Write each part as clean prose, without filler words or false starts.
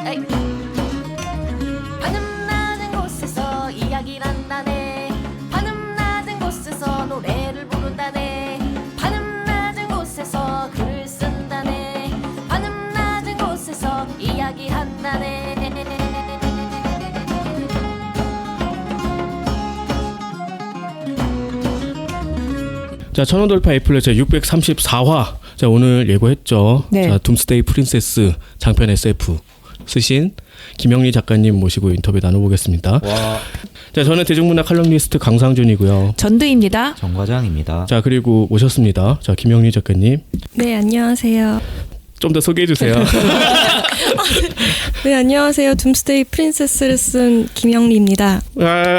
에이. 하늘 낮은 곳에서 이야기를 한다네. 하늘 낮은 곳에서 노래를 부른다네. 하늘 낮은 곳에서 글을 쓴다네. 하늘 낮은 곳에서 이야기한다네. 자, 천원 돌파 에이플레 제 634화. 자, 오늘 예고했죠. 네. 자, 둠스데이 프린세스 장편 SF 쓰신 김영리 작가님 모시고 인터뷰 나눠보겠습니다. 와, 자, 저는 대중문화 칼럼니스트 강상준이고요. 전두입니다. 정 과장입니다. 자, 그리고 오셨습니다. 자, 김영리 작가님. 네, 안녕하세요. 좀 더 소개해 주세요. 네, 안녕하세요. 둠스데이 프린세스를 쓴 김영리입니다. 와.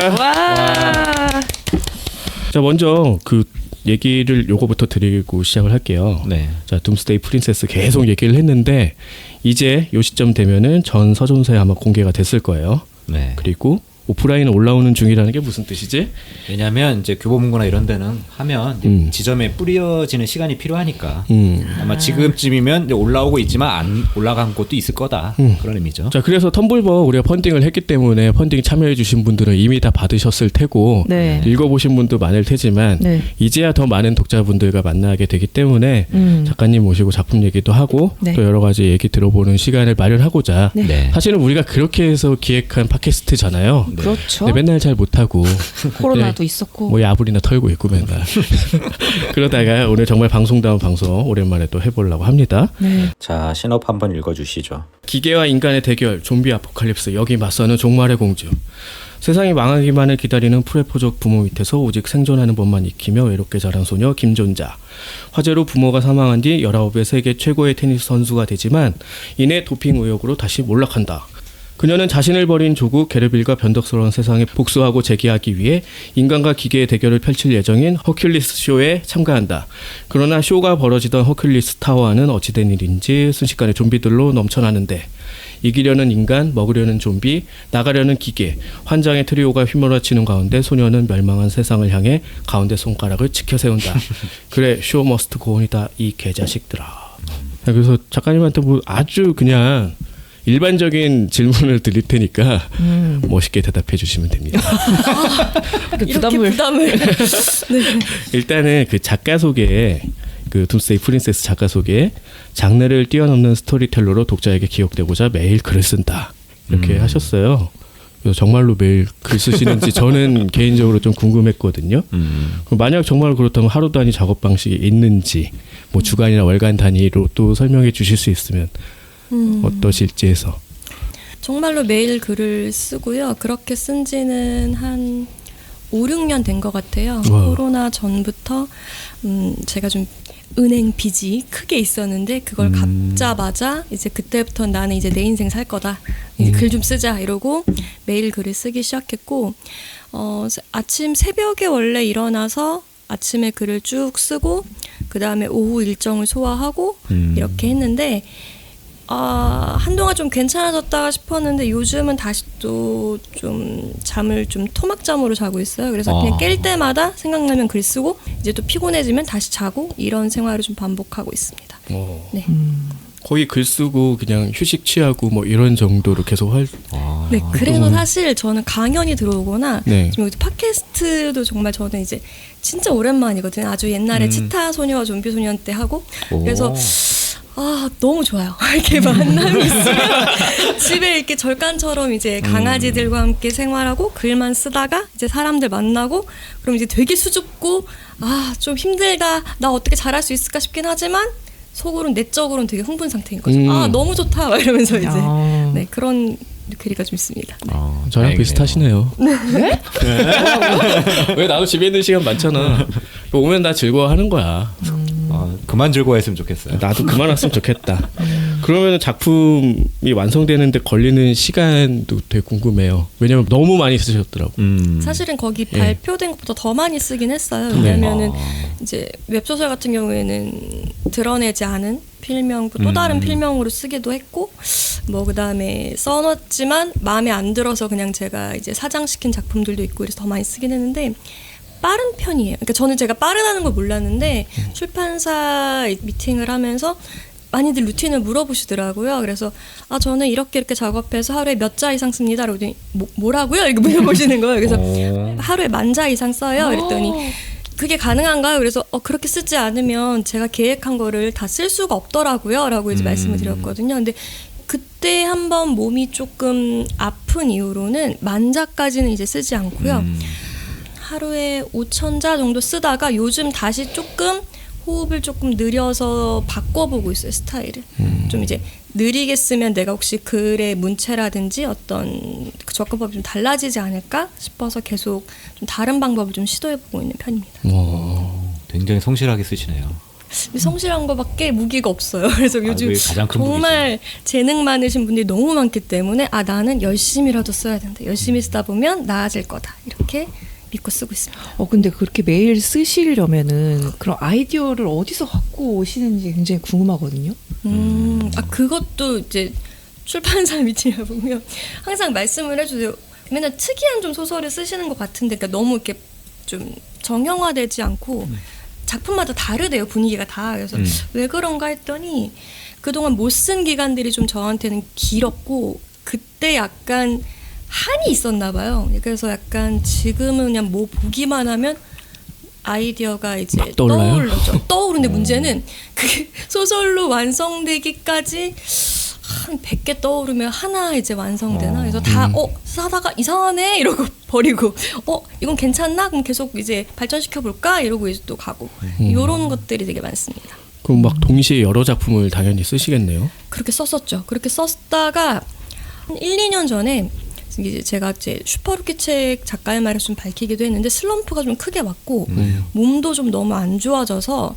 자, 먼저 그 얘기를 요거부터 드리고 시작을 할게요. 네. 자, 둠스데이 프린세스 계속 얘기를 했는데 이제 요 시점 되면은 전 서점사에 아마 공개가 됐을 거예요. 네. 그리고 오프라인에 올라오는 중이라는 게 무슨 뜻이지? 왜냐하면 이제 교보문고나 이런 데는 하면 이제 지점에 뿌려지는 시간이 필요하니까 아마 지금쯤이면 이제 올라오고 있지만 안 올라간 곳도 있을 거다. 그런 의미죠. 자, 그래서 텀블벅 우리가 펀딩을 했기 때문에 펀딩 참여해 주신 분들은 이미 다 받으셨을 테고 네. 읽어보신 분도 많을 테지만 네. 이제야 더 많은 독자분들과 만나게 되기 때문에 작가님 모시고 작품 얘기도 하고 네. 또 여러 가지 얘기 들어보는 시간을 마련하고자 네. 네. 사실은 우리가 그렇게 해서 기획한 팟캐스트잖아요. 그렇죠. 근데 맨날 잘 못하고 코로나도 네. 있었고. 뭐 야불이나 털고 있고 맨날 그러다가 오늘 정말 방송다운 방송 오랜만에 또 해보려고 합니다. 네. 자, 신업 한번 읽어주시죠. 기계와 인간의 대결, 좀비 아포칼립스, 여기 맞서는 종말의 공주. 세상이 망하기만을 기다리는 프레포족 부모 밑에서 오직 생존하는 법만 익히며 외롭게 자란 소녀 김존자. 화재로 부모가 사망한 뒤 19의 세계 최고의 테니스 선수가 되지만 이내 도핑 의혹으로 다시 몰락한다. 그녀는 자신을 버린 조국 게르빌과 변덕스러운 세상에 복수하고 재기하기 위해 인간과 기계의 대결을 펼칠 예정인 허큘리스 쇼에 참가한다. 그러나 쇼가 벌어지던 허큘리스 타워안은 어찌된 일인지 순식간에 좀비들로 넘쳐나는데 이기려는 인간, 먹으려는 좀비, 나가려는 기계, 환장의 트리오가 휘몰아치는 가운데 소녀는 멸망한 세상을 향해 가운데 손가락을 치켜세운다. 그래, 쇼 머스트 고온이다, 이 개자식들아. 그래서 작가님한테 뭐 아주 그냥 일반적인 질문을 드릴 테니까 멋있게 대답해 주시면 됩니다. 이렇게 부담을. 네. 일단은 그 작가 소개, 그 둠스데이 프린세스 작가 소개, 장르를 뛰어넘는 스토리텔러로 독자에게 기억되고자 매일 글을 쓴다. 이렇게 하셨어요. 그래서 정말로 매일 글 쓰시는지 저는 개인적으로 좀 궁금했거든요. 만약 정말 그렇다면 하루 단위 작업 방식이 있는지, 뭐 주간이나 월간 단위로 또 설명해 주실 수 있으면 어떠실지 해서. 정말로 매일 글을 쓰고요. 그렇게 쓴 지는 한 5, 6년 된 것 같아요. 와. 코로나 전부터 제가 좀 은행 빚이 크게 있었는데 그걸 갚자마자 이제 그때부터 나는 이제 내 인생 살 거다. 이제 글 좀 쓰자 이러고 매일 글을 쓰기 시작했고 아침 새벽에 원래 일어나서 아침에 글을 쭉 쓰고 그 다음에 오후 일정을 소화하고 이렇게 했는데 한동안 좀 괜찮아졌다 싶었는데 요즘은 다시 또 좀 잠을 좀 토막잠으로 자고 있어요. 그래서 그냥 깰 때마다 생각나면 글 쓰고 이제 또 피곤해지면 다시 자고 이런 생활을 좀 반복하고 있습니다. 네. 거의 글 쓰고 그냥 휴식 취하고 뭐 이런 정도로 계속 네, 그래서 사실 저는 강연이 들어오거나 네. 지금 여기 팟캐스트도 정말 저는 이제 진짜 오랜만이거든요. 아주 옛날에 치타 소녀와 좀비 소년 때 하고 그래서 너무 좋아요. 이렇게 만남이 있으면 집에 이렇게 절간처럼 이제 강아지들과 함께 생활하고 글만 쓰다가 이제 사람들 만나고 그럼 이제 되게 수줍고 좀 힘들다. 나 어떻게 잘할 수 있을까 싶긴 하지만 속으로는 내적으로는 되게 흥분 상태인 거죠. 너무 좋다. 막 이러면서 이제 네, 그런 괴리가 좀 있습니다. 네. 저랑 다행이네요. 비슷하시네요. 네? 왜 나도 집에 있는 시간 많잖아. 오면 나 즐거워하는 거야. 그만 즐거워했으면 좋겠어요. 나도 그만 왔으면 좋겠다. 그러면 작품이 완성되는데 걸리는 시간도 되게 궁금해요. 왜냐면 너무 많이 쓰셨더라고. 사실은 거기 발표된 것보다 더 많이 쓰긴 했어요. 왜냐면은 이제 웹소설 같은 경우에는 드러내지 않은 필명, 또 다른 필명으로 쓰기도 했고, 뭐 그다음에 써놨지만 마음에 안 들어서 그냥 제가 이제 사장시킨 작품들도 있고 그래서 더 많이 쓰긴 했는데 빠른 편이에요. 그러니까 저는 제가 빠르다는 걸 몰랐는데 출판사 미팅을 하면서 많이들 루틴을 물어보시더라고요. 그래서 저는 이렇게 작업해서 하루에 몇 자 이상 씁니다. 그러더니 뭐라고요? 이렇게 물어보시는 거예요. 그래서 하루에 10,000자 이상 써요. 그랬더니 그게 가능한가요? 그래서 그렇게 쓰지 않으면 제가 계획한 거를 다 쓸 수가 없더라고요. 라고 이제 말씀을 드렸거든요. 근데 그때 한번 몸이 조금 아픈 이후로는 10,000자까지는 이제 쓰지 않고요. 하루에 5,000자 정도 쓰다가 요즘 다시 조금 호흡을 조금 느려서 바꿔보고 있어요, 스타일을. 좀 이제 느리게 쓰면 내가 혹시 글의 문체라든지 어떤 그 접근법이 좀 달라지지 않을까 싶어서 계속 좀 다른 방법을 좀 시도해보고 있는 편입니다. 굉장히 성실하게 쓰시네요. 성실한 거밖에 무기가 없어요. 그래서 요즘 그게 가장 큰 정말 재능 많으신 분들이 너무 많기 때문에 나는 열심히라도 써야 된다. 열심히 쓰다 보면 나아질 거다. 이렇게 믿고 쓰고 있습니다. 근데 그렇게 매일 쓰시려면은 그런 아이디어를 어디서 갖고 오시는지 굉장히 궁금하거든요. 그것도 이제 출판사 미팅에 보면 항상 말씀을 해주세요. 맨날 특이한 좀 소설을 쓰시는 것 같은데, 그러니까 너무 이렇게 좀 정형화되지 않고 작품마다 다르대요, 분위기가 다. 그래서 왜 그런가 했더니 그동안 못 쓴 기간들이 좀 저한테는 길었고 그때 약간 한이 있었나 봐요. 그래서 약간 지금은 그냥 뭐 보기만 하면 아이디어가 이제 떠오르는데 문제는 그게 소설로 완성되기까지 한 100개 떠오르면 하나 이제 완성되나? 그래서 다 사다가 이상하네 이러고 버리고 이건 괜찮나? 그럼 계속 이제 발전시켜 볼까? 이러고 이제 또 가고 이런 것들이 되게 많습니다. 그럼 막 동시에 여러 작품을 당연히 쓰시겠네요. 그렇게 썼었죠. 그렇게 썼다가 한 1, 2년 전에 이제 제가 이제 슈퍼루키 책 작가의 말을 좀 밝히기도 했는데 슬럼프가 좀 크게 왔고 몸도 좀 너무 안 좋아져서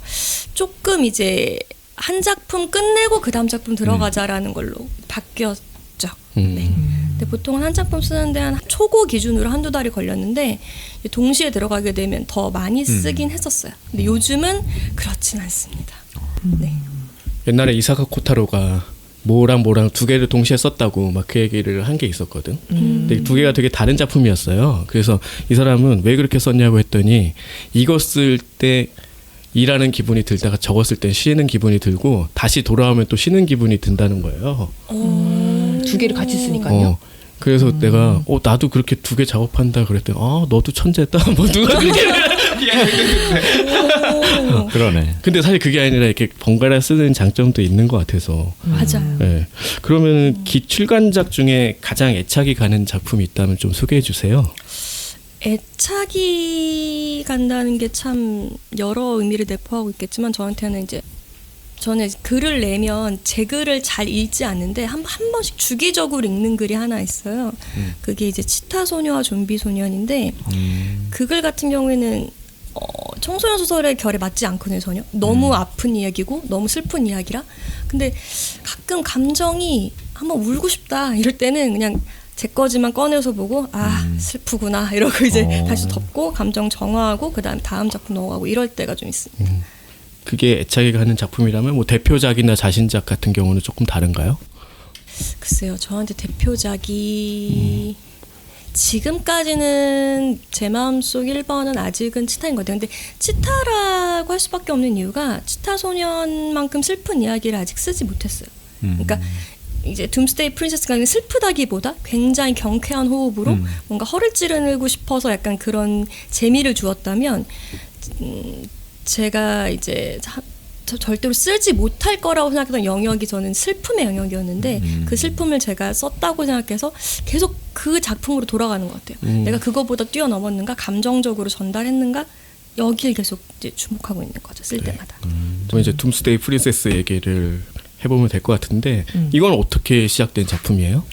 조금 이제 한 작품 끝내고 그 다음 작품 들어가자라는 걸로 바뀌었죠. 네. 근데 보통은 한 작품 쓰는데 한 초고 기준으로 1-2달이 걸렸는데 동시에 들어가게 되면 더 많이 쓰긴 했었어요. 근데 요즘은 그렇진 않습니다. 네. 옛날에 이사카 코타로가 뭐랑 2개를 동시에 썼다고 막 그 얘기를 한 게 있었거든. 근데 2개가 되게 다른 작품이었어요. 그래서 이 사람은 왜 그렇게 썼냐고 했더니 이거 쓸 때 일하는 기분이 들다가 저거 쓸 때 쉬는 기분이 들고 다시 돌아오면 또 쉬는 기분이 든다는 거예요. 2개를 같이 쓰니까요. 그래서 내가 나도 그렇게 2개 작업한다 그랬더니 너도 천재다. 뭐 누가 그렇게 그러네. 근데 사실 그게 아니라 이렇게 번갈아 쓰는 장점도 있는 것 같아서. 맞아요. 네. 그러면 출간작 중에 가장 애착이 가는 작품이 있다면 좀 소개해 주세요. 애착이 간다는 게 참 여러 의미를 내포하고 있겠지만 저한테는 이제 저는 글을 내면 제 글을 잘 읽지 않는데 한 번씩 주기적으로 읽는 글이 하나 있어요. 그게 이제 치타 소녀와 좀비 소년인데 그 글 같은 경우에는 청소년 소설의 결에 맞지 않거든요, 전혀. 너무 아픈 이야기고 너무 슬픈 이야기라. 근데 가끔 감정이 한번 울고 싶다 이럴 때는 그냥 제 거지만 꺼내서 보고 슬프구나 이러고 이제 다시 덮고 감정 정화하고 그다음에 다음 작품 넘어가고 이럴 때가 좀 있습니다. 그게 애착이 가는 작품이라면 뭐 대표작이나 자신작 같은 경우는 조금 다른가요? 글쎄요, 저한테 대표작이 지금까지는 제 마음속 1번은 아직은 치타인 것 같아요. 근데 치타라고 할 수밖에 없는 이유가 치타 소년만큼 슬픈 이야기를 아직 쓰지 못했어요. 그러니까 이제 둠스데이 프린세스가 슬프다기보다 굉장히 경쾌한 호흡으로 뭔가 허를 찌르고 싶어서 약간 그런 재미를 주었다면 제가 이제 절대로 쓰지 못할 거라고 생각했던 영역이 저는 슬픔의 영역이었는데 그 슬픔을 제가 썼다고 생각해서 계속 그 작품으로 돌아가는 것 같아요. 내가 그거보다 뛰어넘었는가? 감정적으로 전달했는가? 여기를 계속 이제 주목하고 있는 거죠. 쓸 때마다. 저 이제 둠스데이 프린세스 얘기를 해보면 될 것 같은데 이건 어떻게 시작된 작품이에요?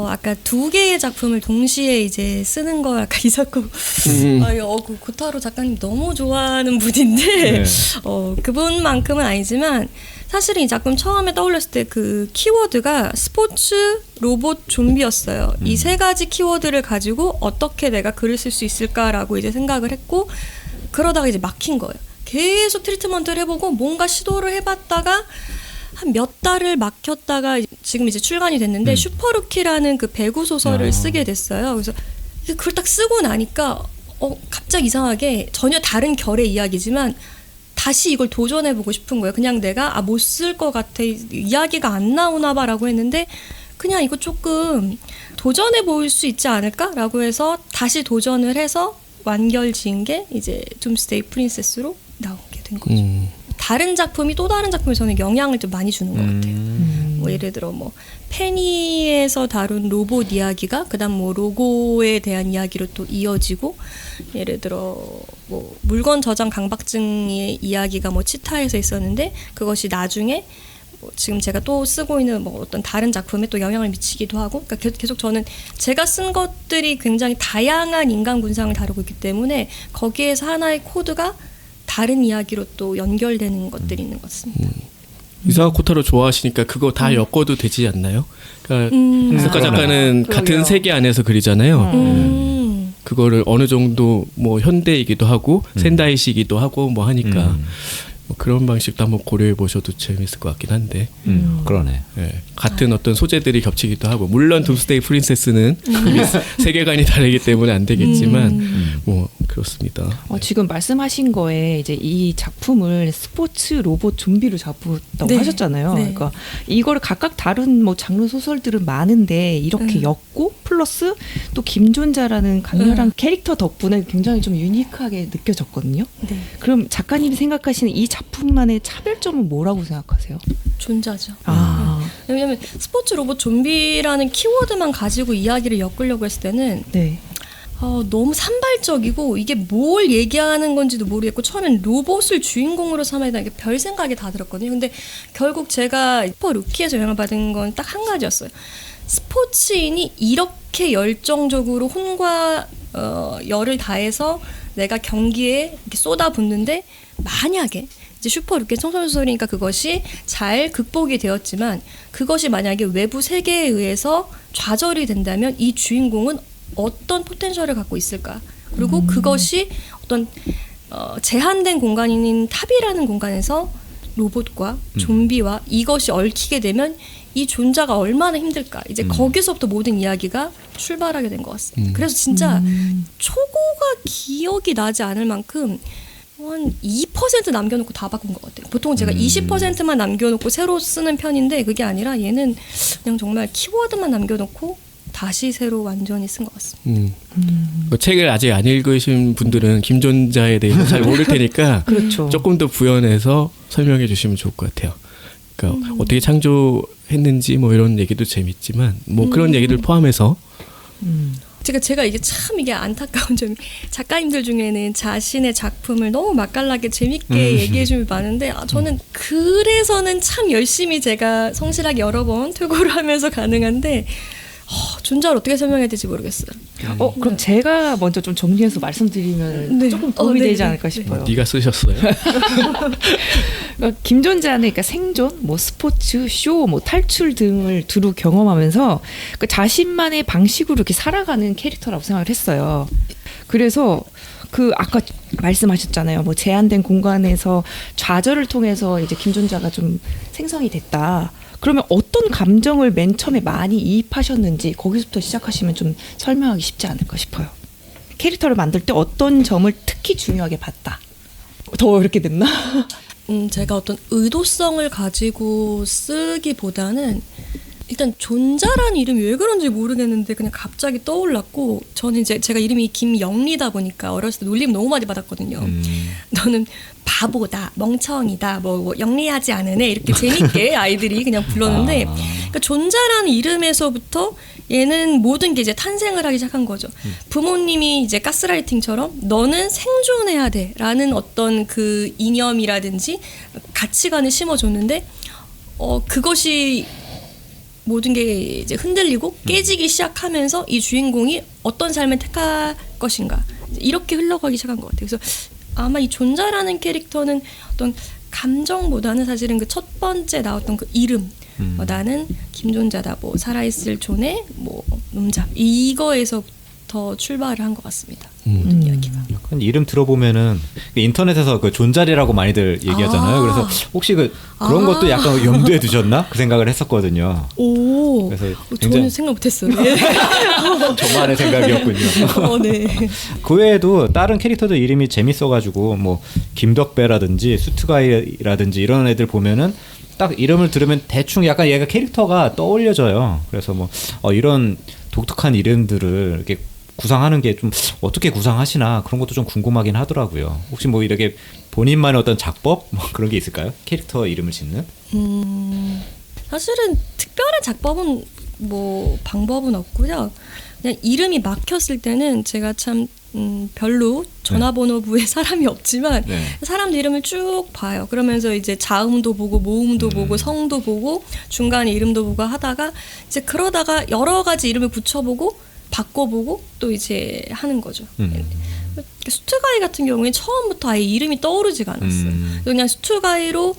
아까 2개의 작품을 동시에 이제 쓰는 거 아까 이사코 고타로 작가님 너무 좋아하는 분인데 네. 그분만큼은 아니지만 사실은 이 작품 처음에 떠올렸을 때 그 키워드가 스포츠, 로봇, 좀비였어요. 이 3가지 키워드를 가지고 어떻게 내가 글을 쓸 수 있을까라고 이제 생각을 했고 그러다가 이제 막힌 거예요. 계속 트리트먼트를 해보고 뭔가 시도를 해봤다가 한 몇 달을 막혔다가 지금 이제 출간이 됐는데 슈퍼루키라는 그 배구 소설을 쓰게 됐어요. 그래서 그걸 딱 쓰고 나니까 갑자기 이상하게 전혀 다른 결의 이야기지만 다시 이걸 도전해보고 싶은 거예요. 그냥 내가 못 쓸 것 같아, 이야기가 안 나오나 봐라고 했는데 그냥 이거 조금 도전해볼 수 있지 않을까라고 해서 다시 도전을 해서 완결지은 게 이제 둠스데이 프린세스로 나오게 된 거죠. 다른 작품이 또 다른 작품에 저는 영향을 좀 많이 주는 것 같아요. 뭐 예를 들어 뭐 페니에서 다룬 로봇 이야기가 그다음 뭐 로고에 대한 이야기로 또 이어지고, 예를 들어 뭐 물건 저장 강박증의 이야기가 뭐 치타에서 있었는데 그것이 나중에 뭐 지금 제가 또 쓰고 있는 뭐 어떤 다른 작품에 또 영향을 미치기도 하고, 그러니까 계속 저는 제가 쓴 것들이 굉장히 다양한 인간 군상을 다루고 있기 때문에 거기에서 하나의 코드가 다른 이야기로 또 연결되는 것들이 있는 것 같습니다. 이사카 코타로 좋아하시니까 그거 다 엮어도 되지 않나요? 그러니까 이사카 작가는 같은 세계 안에서 그리잖아요. 그거를 어느 정도 뭐 현대이기도 하고 센다이시기도 하고 뭐 하니까 뭐 그런 방식도 한번 고려해 보셔도 재밌을 것 같긴 한데. 그러네. 네, 같은 어떤 소재들이 겹치기도 하고, 물론 둠스데이 프린세스는 이미 세계관이 다르기 때문에 안 되겠지만 뭐 그렇습니다. 지금 말씀하신 거에 이제 이 작품을 스포츠 로봇 좀비로 잡았다고 네. 하셨잖아요. 네. 그러니까 이거를 각각 다른 뭐 장르 소설들은 많은데 이렇게 엮고 플러스 또 김존자라는 강렬한 캐릭터 덕분에 굉장히 좀 유니크하게 느껴졌거든요. 네. 그럼 작가님이 생각하시는 이 작품만의 차별점은 뭐라고 생각하세요? 존재죠. 아, 왜냐하면 스포츠 로봇 좀비라는 키워드만 가지고 이야기를 엮으려고 했을 때는 네. 너무 산발적이고 이게 뭘 얘기하는 건지도 모르겠고, 처음엔 로봇을 주인공으로 삼아야 되는 게 별 생각이 다 들었거든요. 근데 결국 제가 슈퍼 루키에서 영향을 받은 건 딱 한 가지였어요. 스포츠인이 이렇게 열정적으로 혼과 열을 다해서 내가 경기에 이렇게 쏟아붓는데, 만약에 이제 슈퍼 루키 청소년소설이니까 그것이 잘 극복이 되었지만 그것이 만약에 외부 세계에 의해서 좌절이 된다면 이 주인공은 어떤 포텐셜을 갖고 있을까? 그리고 그것이 어떤 제한된 공간인 탑이라는 공간에서 로봇과 좀비와 이것이 얽히게 되면 이 존재가 얼마나 힘들까? 이제 거기서부터 모든 이야기가 출발하게 된 것 같습니다. 그래서 진짜 초고가 기억이 나지 않을 만큼 한 2% 남겨놓고 다 바꾼 것 같아요. 보통 제가 20%만 남겨놓고 새로 쓰는 편인데 그게 아니라 얘는 그냥 정말 키워드만 남겨놓고 다시 새로 완전히 쓴 것 같습니다. 그 책을 아직 안 읽으신 분들은 김존자에 대해서 잘 모를 테니까 그렇죠. 조금 더 부연해서 설명해 주시면 좋을 것 같아요. 그러니까 어떻게 창조했는지 뭐 이런 얘기도 재밌지만 뭐 그런 얘기들 포함해서 제가 이게 참 이게 안타까운 점이, 작가님들 중에는 자신의 작품을 너무 맛깔나게 재밌게 얘기해 주면 많은데 저는 그래서는 참 열심히 제가 성실하게 여러 번 퇴고를 하면서 가능한데 존재를 어떻게 설명해야 될지 모르겠어요. 그럼 제가 먼저 좀 정리해서 말씀드리면 네. 조금 도움이 네. 되지 않을까 싶어요. 네가 쓰셨어요? 김존자는 그러니까 생존, 뭐 스포츠, 쇼, 뭐 탈출 등을 두루 경험하면서 그 자신만의 방식으로 이렇게 살아가는 캐릭터라고 생각을 했어요. 그래서 그 아까 말씀하셨잖아요. 뭐 제한된 공간에서 좌절을 통해서 이제 김존자가 좀 생성이 됐다. 그러면 어떤 감정을 맨 처음에 많이 이입하셨는지 거기서부터 시작하시면 좀 설명하기 쉽지 않을까 싶어요. 캐릭터를 만들 때 어떤 점을 특히 중요하게 봤다. 더 어렵게 됐나? 제가 어떤 의도성을 가지고 쓰기보다는 일단 존자라는 이름이 왜 그런지 모르겠는데 그냥 갑자기 떠올랐고, 저는 이제 제가 이름이 김영리다 보니까 어렸을 때 놀림 너무 많이 받았거든요. 너는 바보다, 멍청이다, 뭐 영리하지 않은 애, 이렇게 재밌게 아이들이 그냥 불렀는데 그러니까 존자라는 이름에서부터 얘는 모든 게 이제 탄생을 하기 시작한 거죠. 부모님이 이제 가스라이팅처럼 너는 생존해야 돼라는 어떤 그 이념이라든지 가치관을 심어줬는데 그것이 모든 게 이제 흔들리고 깨지기 시작하면서 이 주인공이 어떤 삶을 택할 것인가, 이렇게 흘러가기 시작한 것 같아요. 그래서 아마 이 존자라는 캐릭터는 어떤 감정보다는 사실은 그 첫 번째 나왔던 그 이름, 나는 김존자다, 뭐 살아있을 존의 뭐 놈잡, 이거에서부터 출발을 한 것 같습니다. 모든 이야기가. 약간 이름 들어보면은 인터넷에서 그 존잘이라고 많이들 얘기하잖아요. 그래서 혹시 그런 것도 약간 염두에 두셨나? 그 생각을 했었거든요. 오, 그래서 저는 굉장히 생각 못했어요. 예. 저만의 생각이었군요. 네. 그 외에도 다른 캐릭터들 이름이 재밌어가지고 뭐 김덕배라든지 수트가이라든지 이런 애들 보면은 딱 이름을 들으면 대충 약간 얘가 캐릭터가 떠올려져요. 그래서 뭐 이런 독특한 이름들을 이렇게 구상하는 게 좀 어떻게 구상하시나 그런 것도 좀 궁금하긴 하더라고요. 혹시 뭐 이렇게 본인만의 어떤 작법 뭐 그런 게 있을까요? 캐릭터 이름을 짓는? 사실은 특별한 작법은 뭐 방법은 없고요. 그냥 이름이 막혔을 때는 제가 참 별로 전화번호부에 사람이 없지만 네. 사람들 이름을 쭉 봐요. 그러면서 이제 자음도 보고 모음도 보고 성도 보고 중간에 이름도 보고 하다가 이제 그러다가 여러 가지 이름을 붙여보고 바꿔보고 또 이제 하는 거죠. 수트가이 같은 경우에 처음부터 아예 이름이 떠오르지가 않았어요. 그냥 수트가이로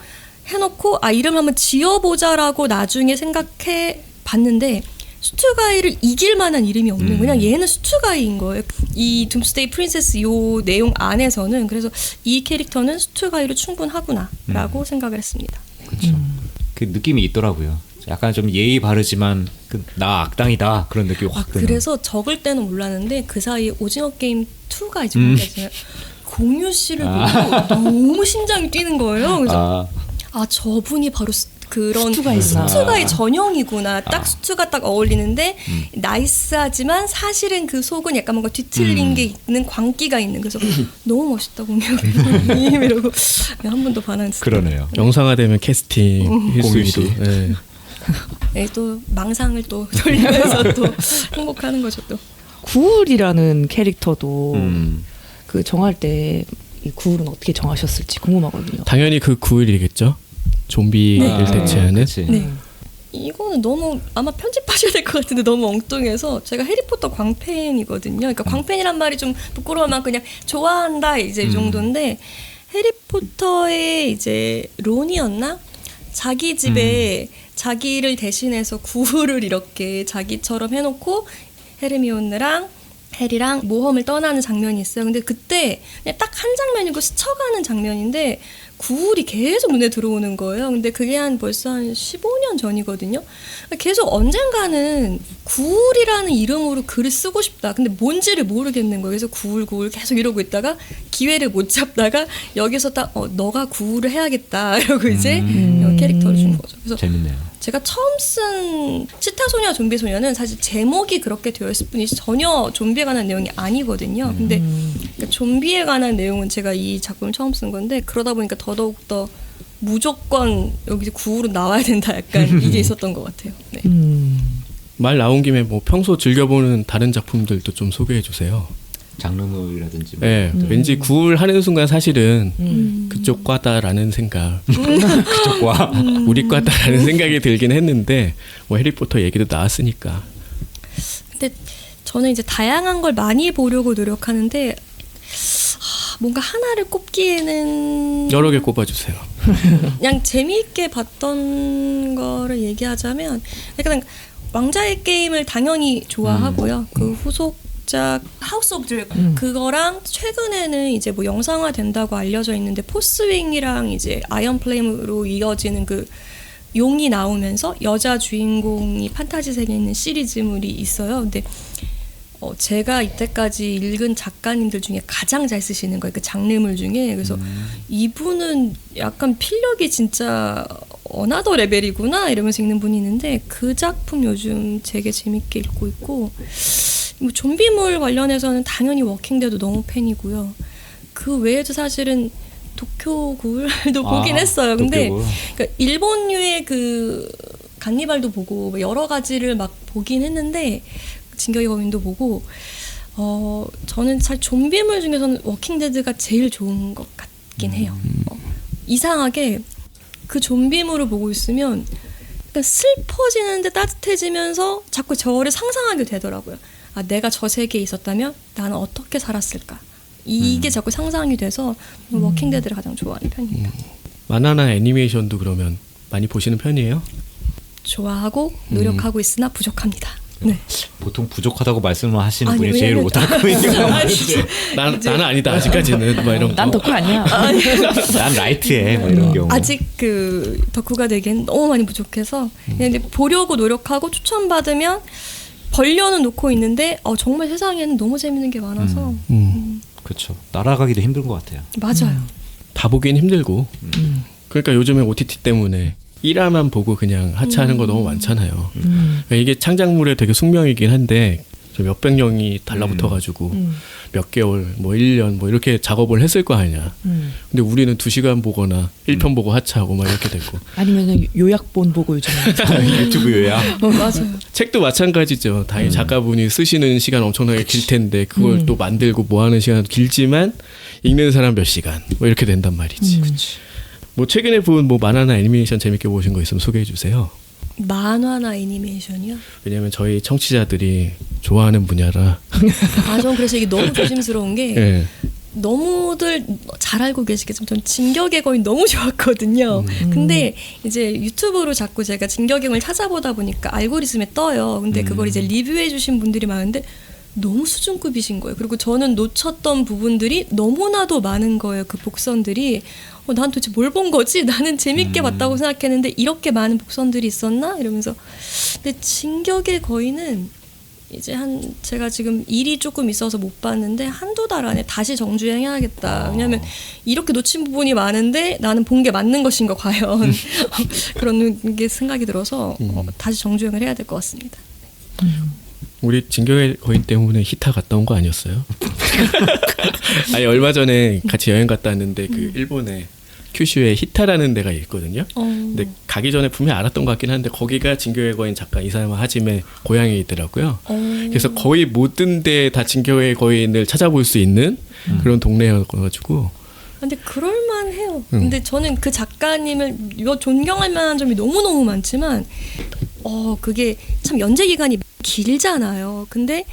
해놓고 이름 한번 지어보자라고 나중에 생각해 봤는데 수트가이를 이길 만한 이름이 없는 그냥 얘는 수트가이인 거예요. 이 둠스데이 프린세스 요 내용 안에서는 그래서 이 캐릭터는 수트가이로 충분하구나라고 생각을 했습니다. 그렇죠. 그 느낌이 있더라고요. 약간 좀 예의 바르지만 나 악당이다 그런 느낌이 확 드는. 그래서 적을 때는 몰랐는데 그 사이에 오징어 게임 2가 이제 공개했어요. 공유 씨를 보고 너무 심장이 뛰는 거예요. 그래서 저분이 바로 그런 수트가의 전형이구나. 딱 수트가 딱 어울리는데 나이스하지만 사실은 그 속은 약간 뭔가 뒤틀린 게 있는 광기가 있는. 그래서 너무 멋있다 공유님 이러고 한 번도 반항했어요. 그러네요. 영상화되면 캐스팅 필수이도. 네. 네, 또 망상을 또 돌리면서 또 행복하는 거죠 또. 구울이라는 캐릭터도 그 정할 때 이 구울은 어떻게 정하셨을지 궁금하거든요. 당연히 그 9일이겠죠. 좀비를 대체하는. 네. 이거는 너무 아마 편집하셔야 될 것 같은데 너무 엉뚱해서 제가 해리포터 광팬이거든요. 그러니까 광팬이란 말이 좀 부끄러우면 그냥 좋아한다 이제 이 정도인데 해리포터의 이제 론이었나? 자기 집에 자기를 대신해서 구울을 이렇게 자기처럼 해놓고 헤르미온느랑 해리랑 모험을 떠나는 장면이 있어요. 근데 그때 그냥 딱 한 장면이고 스쳐가는 장면인데 구울이 계속 눈에 들어오는 거예요. 근데 그게 벌써 한 15년 전이거든요. 계속 언젠가는 구울이라는 이름으로 글을 쓰고 싶다. 근데 뭔지를 모르겠는 거예요. 그래서 구울 계속 이러고 있다가 기회를 못 잡다가 여기서 딱 너가 구울을 해야겠다 이러고 이제 캐릭터를 준 거죠. 그래서 재밌네요. 제가 처음 쓴 치타소녀 좀비소녀는 사실 제목이 그렇게 되어 있을 뿐이지 전혀 좀비에 관한 내용이 아니거든요. 근데 그러니까 좀비에 관한 내용은 제가 이 작품을 처음 쓴 건데 그러다 보니까 더더욱 더 무조건 여기 구울은 나와야 된다 약간 이게 있었던 것 같아요. 네. 말 나온 김에 뭐 평소 즐겨보는 다른 작품들도 좀 소개해 주세요. 장르물이라든지 뭐. 네, 왠지 구울 하는 순간 사실은 그쪽 과다라는 생각, 그쪽 과 우리 과다라는 생각이 들긴 했는데 뭐 해리포터 얘기도 나왔으니까. 근데 저는 이제 다양한 걸 많이 보려고 노력하는데 뭔가 하나를 꼽기에는 여러 개 꼽아주세요. 그냥 재미있게 봤던 거를 얘기하자면 일단 왕자의 게임을 당연히 좋아하고요. 그 후속작 하우스 오브 드래곤 그거랑 최근에는 이제 뭐 영상화 된다고 알려져 있는데 포스윙이랑 이제 아이언 플레임으로 이어지는 그 용이 나오면서 여자 주인공이 판타지 세계에 있는 시리즈물이 있어요. 근데 제가 이때까지 읽은 작가님들 중에 가장 잘 쓰시는 거예요. 그 장르물 중에. 그래서 이분은 약간 필력이 진짜 어나더 레벨이구나 이러면서 읽는 분이 있는데 그 작품 요즘 되게 재밌게 읽고 있고 뭐 좀비물 관련해서는 당연히 워킹데드 너무 팬이고요. 그 외에도 사실은 도쿄굴도 보긴 했어요. 근데 그러니까 일본류의 그 간니발도 보고 여러 가지를 막 보긴 했는데 진격의 거인도 보고 저는 사실 좀비물 중에서는 워킹데드가 제일 좋은 것 같긴 해요. 이상하게 그 좀비물을 보고 있으면 약간 슬퍼지는데 따뜻해지면서 자꾸 저를 상상하게 되더라고요. 내가 저 세계에 있었다면 나는 어떻게 살았을까? 이게 자꾸 상상이 돼서 워킹데드를 가장 좋아하는 편입니다. 만화나 애니메이션도 그러면 많이 보시는 편이에요? 좋아하고 노력하고 있으나 부족합니다. 네. 보통 부족하다고 말씀을 하시는 아니, 분이 제일 왜냐면- 오타쿠예요. 나는 아니다 아직까지는 막 이런 거. 난 덕후 아니야. 난 라이트해 뭐 이런 경우. 아직 그 덕후가 되기엔 너무 많이 부족해서 근데 보려고 노력하고 추천받으면 벌려는 놓고 있는데 정말 세상에는 너무 재밌는 게 많아서 그렇죠. 따라가기도 힘든 것 같아요. 맞아요. 다 보기엔 힘들고. 그러니까 요즘에 OTT 때문에 1화만 보고 그냥 하차하는 거 너무 많잖아요. 그러니까 이게 창작물의 되게 숙명이긴 한데 몇백 년이 달라붙어가지고 몇 개월, 뭐 1년 뭐 이렇게 작업을 했을 거 아니야. 근데 우리는 2시간 보거나 1편 보고 하차하고 막 이렇게 됐고. 아니면 요약본 보고 요즘. 유튜브 요약. 맞아요. 책도 마찬가지죠. 당연히 작가분이 쓰시는 시간 엄청나게 길 텐데 그걸 또 만들고 뭐 하는 시간도 길지만 읽는 사람 몇 시간 뭐 이렇게 된단 말이지. 뭐 최근에 본 뭐 만화나 애니메이션 재밌게 보신 거 있으면 소개해 주세요. 만화나 애니메이션이요? 왜냐면 저희 청취자들이 좋아하는 분야라. 전 그래서 이게 너무 조심스러운 게 예. 너무들 잘 알고 계시겠지만 전 진격의 거인 너무 좋았거든요. 근데 이제 유튜브로 자꾸 제가 진격의 거인 찾아보다 보니까 알고리즘에 떠요. 근데 그걸 이제 리뷰해 주신 분들이 많은데 너무 수준급이신 거예요. 그리고 저는 놓쳤던 부분들이 너무나도 많은 거예요. 그 복선들이 난 도대체 뭘 본 거지? 나는 재밌게 봤다고 생각했는데 이렇게 많은 복선들이 있었나? 이러면서 근데 진격의 거인은 이제 제가 지금 일이 조금 있어서 못 봤는데 한두 달 안에 다시 정주행해야겠다. 왜냐하면 이렇게 놓친 부분이 많은데 나는 본 게 맞는 것인가 과연 그런 게 생각이 들어서 다시 정주행을 해야 될 것 같습니다. 우리 진격의 거인 때문에 히타 갔다 온 거 아니었어요? 아니 얼마 전에 같이 여행 갔다 왔는데 그 일본에 큐슈에 히타라는 데가 있거든요. 근데 가기 전에 분명히 알았던 것 같긴 한데 거기가 진격의 거인 작가 이사야마 하지메 고향에 있더라고요. 그래서 거의 모든 데에 다 진격의 거인을 찾아볼 수 있는 그런 동네여가지고. 근데 그럴만해요. 근데 저는 그 작가님을 존경할 만한 점이 너무너무 많지만 그게 참 연재 기간이 길잖아요. 근데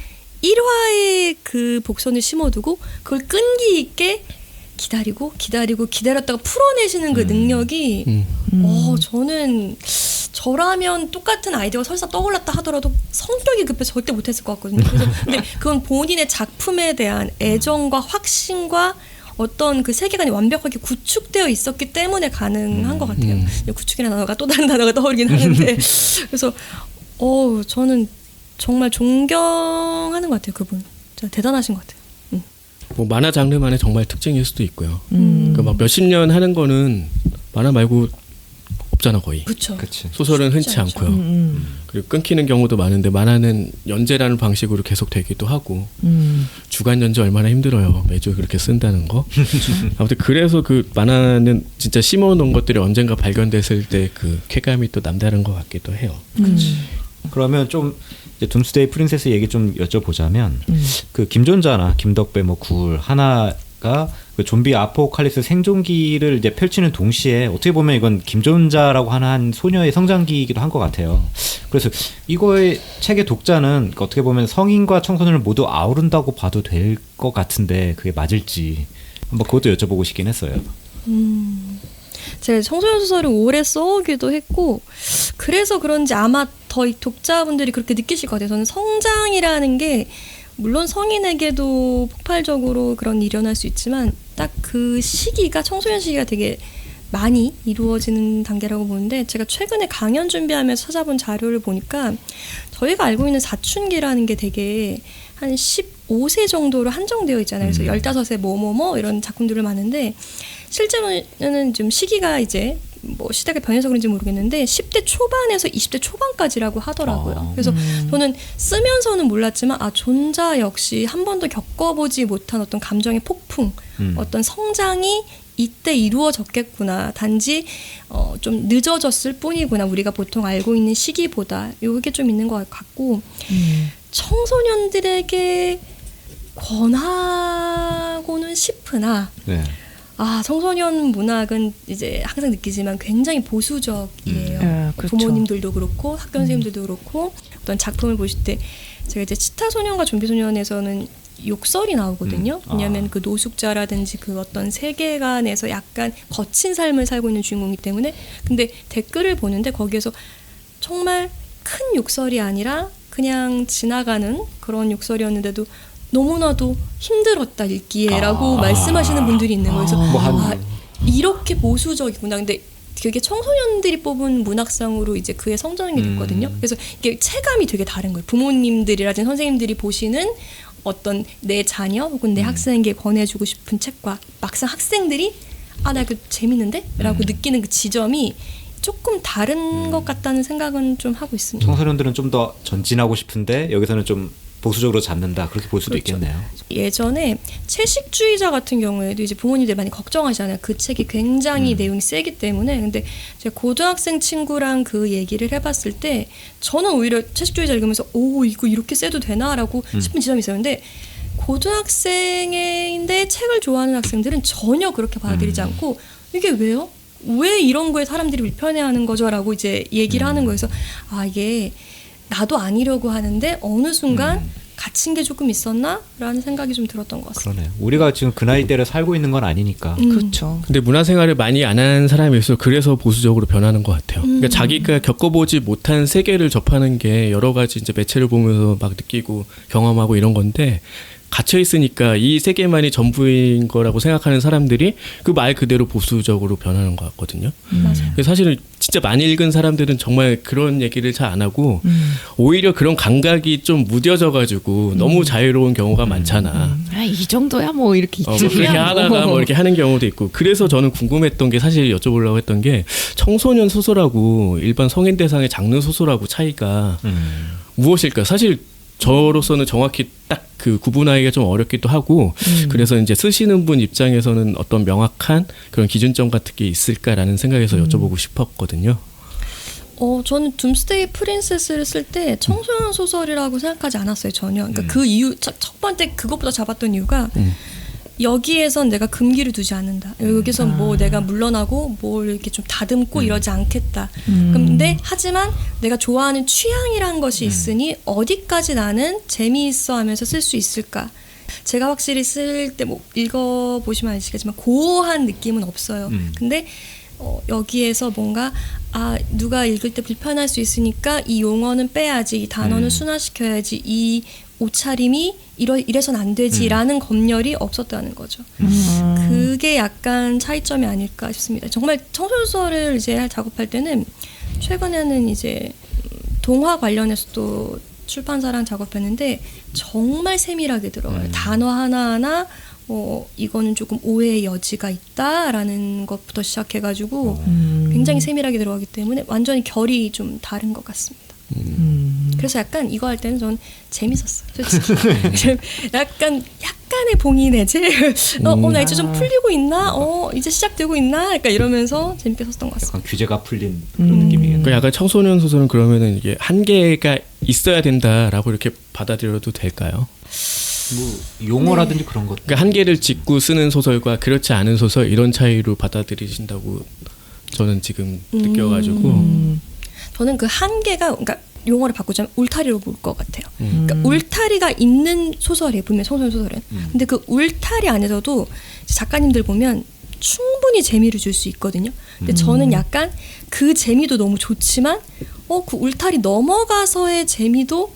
1화에 그 복선을 심어두고 그걸 끈기 있게 기다렸다가 풀어내시는 그 능력이 저는 저라면 똑같은 아이디어가 설사 떠올랐다 하더라도 성격이 급해서 절대 못했을 것 같거든요. 그래서 근데 그건 본인의 작품에 대한 애정과 확신과 어떤 그 세계관이 완벽하게 구축되어 있었기 때문에 가능한 것 같아요. 구축이라는 단어가 또 다른 단어가 떠오르긴 하는데 그래서 저는 정말 존경하는 것 같아요. 그분 진짜 대단하신 것 같아요. 뭐 만화 장르만의 정말 특징일 수도 있고요. 그러니까 막 몇십 년 하는 거는 만화 말고 없잖아 거의. 그렇죠. 소설은 흔치 않고요. 그리고 끊기는 경우도 많은데 만화는 연재라는 방식으로 계속 되기도 하고 주간 연재 얼마나 힘들어요. 매주 그렇게 쓴다는 거. 아무튼 그래서 그 만화는 진짜 심어놓은 것들이 언젠가 발견됐을 때 그 쾌감이 또 남다른 것 같기도 해요. 그러면 좀 이제 둠스데이 프린세스 얘기 좀 여쭤보자면 그 김존자나 김덕배 뭐 굴 하나가 그 좀비 아포칼립스 생존기를 이제 펼치는 동시에 어떻게 보면 이건 김존자라고 하는 한 소녀의 성장기이기도 한 것 같아요. 그래서 이거의 책의 독자는 어떻게 보면 성인과 청소년을 모두 아우른다고 봐도 될 것 같은데 그게 맞을지 한번 그것도 여쭤보고 싶긴 했어요. 제가 청소년 소설을 오래 써오기도 했고 그래서 그런지 아마 더 독자분들이 그렇게 느끼실 것 같아요. 저는 성장이라는 게 물론 성인에게도 폭발적으로 그런 일이 일어날 수 있지만 딱 그 시기가 청소년 시기가 되게 많이 이루어지는 단계라고 보는데 제가 최근에 강연 준비하면서 찾아본 자료를 보니까 저희가 알고 있는 사춘기라는 게 되게 한 15세 정도로 한정되어 있잖아요. 그래서 15세 뭐뭐뭐 이런 작품들을 많은데 실제로는 좀 시기가 이제 뭐 시대가 변해서 그런지 모르겠는데 10대 초반에서 20대 초반까지라고 하더라고요. 그래서 저는 쓰면서는 몰랐지만 존자 역시 한 번도 겪어보지 못한 어떤 감정의 폭풍, 어떤 성장이 이때 이루어졌겠구나. 단지 좀 늦어졌을 뿐이구나. 우리가 보통 알고 있는 시기보다 이게 좀 있는 것 같고 청소년들에게 권하고는 싶으나 청소년 문학은 이제 항상 느끼지만 굉장히 보수적이에요. 그렇죠. 부모님들도 그렇고 학교 선생님들도 그렇고 어떤 작품을 보실 때 제가 이제 치타소년과 좀비소년에서는 욕설이 나오거든요. 왜냐하면 그 노숙자라든지 그 어떤 세계관에서 약간 거친 삶을 살고 있는 주인공이기 때문에 근데 댓글을 보는데 거기에서 정말 큰 욕설이 아니라 그냥 지나가는 그런 욕설이었는데도 너무나도 힘들었다 읽기에라고 말씀하시는 분들이 있는 거예요. 그래서 이렇게 보수적이구나. 근데 그게 청소년들이 뽑은 문학상으로 이제 그의 성장이 됐거든요. 그래서 이게 체감이 되게 다른 거예요. 부모님들이라든지 선생님들이 보시는 어떤 내 자녀 혹은 내 학생에게 권해주고 싶은 책과 막상 학생들이 나 이거 재밌는데? 라고 느끼는 그 지점이 조금 다른 것 같다는 생각은 좀 하고 있습니다. 청소년들은 좀 더 전진하고 싶은데 여기서는 좀 보수적으로 잡는다. 그렇게 볼 수도 있겠네요. 예전에 채식주의자 같은 경우에도 이제 부모님들이 많이 걱정하시잖아요. 그 책이 굉장히 내용이 세기 때문에. 근데 제가 고등학생 친구랑 그 얘기를 해봤을 때 저는 오히려 채식주의자 읽으면서 이거 이렇게 세도 되나라고 싶은 지점이 있었는데 고등학생인데 책을 좋아하는 학생들은 전혀 그렇게 받아들이지 않고 이게 왜요? 왜 이런 거에 사람들이 불편해하는 거죠? 라고 이제 얘기를 하는 거여서 이게 나도 아니려고 하는데 어느 순간 갇힌 게 조금 있었나? 라는 생각이 좀 들었던 것 같습니다. 그러네요. 우리가 지금 그 나이대를 살고 있는 건 아니니까. 그렇죠. 근데 문화생활을 많이 안 한 사람일수록 그래서 보수적으로 변하는 것 같아요. 그러니까 자기가 겪어보지 못한 세계를 접하는 게 여러 가지 이제 매체를 보면서 막 느끼고 경험하고 이런 건데 갇혀 있으니까 이 세계만이 전부인 거라고 생각하는 사람들이 그 말 그대로 보수적으로 변하는 것 같거든요. 맞아요. 사실은 진짜 많이 읽은 사람들은 정말 그런 얘기를 잘 안 하고 오히려 그런 감각이 좀 무뎌져가지고 너무 자유로운 경우가 많잖아. 이 정도야 뭐 이렇게 그렇게 하다가 뭐 이렇게 하는 경우도 있고. 그래서 저는 궁금했던 게 사실 여쭤보려고 했던 게 청소년 소설하고 일반 성인 대상의 장르 소설하고 차이가 무엇일까? 사실 저로서는 정확히 딱 그 구분하기가 좀 어렵기도 하고 그래서 이제 쓰시는 분 입장에서는 어떤 명확한 그런 기준점 같은 게 있을까라는 생각에서 여쭤보고 싶었거든요. 저는 둠스데이 프린세스를 쓸 때 청소년 소설이라고 생각하지 않았어요, 전혀. 그러니까 그 이유, 첫 번째 그것보다 잡았던 이유가 여기에선 내가 금기를 두지 않는다. 여기선 뭐 내가 물러나고 뭘 이렇게 좀 다듬고 이러지 않겠다. 근데 하지만 내가 좋아하는 취향이란 것이 있으니 어디까지 나는 재미있어 하면서 쓸 수 있을까. 제가 확실히 쓸 때 뭐 읽어보시면 아시겠지만 고어한 느낌은 없어요. 근데 여기에서 뭔가 누가 읽을 때 불편할 수 있으니까 이 용어는 빼야지, 이 단어는 순화시켜야지, 이 옷차림이 이래선 안 되지라는 검열이 없었다는 거죠. 그게 약간 차이점이 아닐까 싶습니다. 정말 청소년소설을 이제 작업할 때는 최근에는 이제 동화 관련해서도 출판사랑 작업했는데 정말 세밀하게 들어가요. 단어 하나하나 이거는 조금 오해의 여지가 있다라는 것부터 시작해가지고 굉장히 세밀하게 들어가기 때문에 완전히 결이 좀 다른 것 같습니다. 그래서 약간 이거 할 때는 전 재밌었어요. 솔직히 약간의 봉이 내지. 나 이제 좀 풀리고 있나? 이제 시작되고 있나? 약간 이러면서 재밌게 썼던 것 같습니다. 약간 규제가 풀린 그런 느낌이겠네요. 그러니까 약간 청소년 소설은 그러면은 이게 한계가 있어야 된다라고 이렇게 받아들여도 될까요? 뭐 용어라든지 그런 것. 그러니까 한계를 짚고 쓰는 소설과 그렇지 않은 소설 이런 차이로 받아들이신다고 저는 지금 느껴가지고. 저는 그 한계가 그러니까 용어를 바꾸자면 울타리로 볼 것 같아요. 그러니까 울타리가 있는 소설이에요. 분명 청소년 소설은. 근데 그 울타리 안에서도 작가님들 보면 충분히 재미를 줄 수 있거든요. 근데 저는 약간 그 재미도 너무 좋지만 그 울타리 넘어가서의 재미도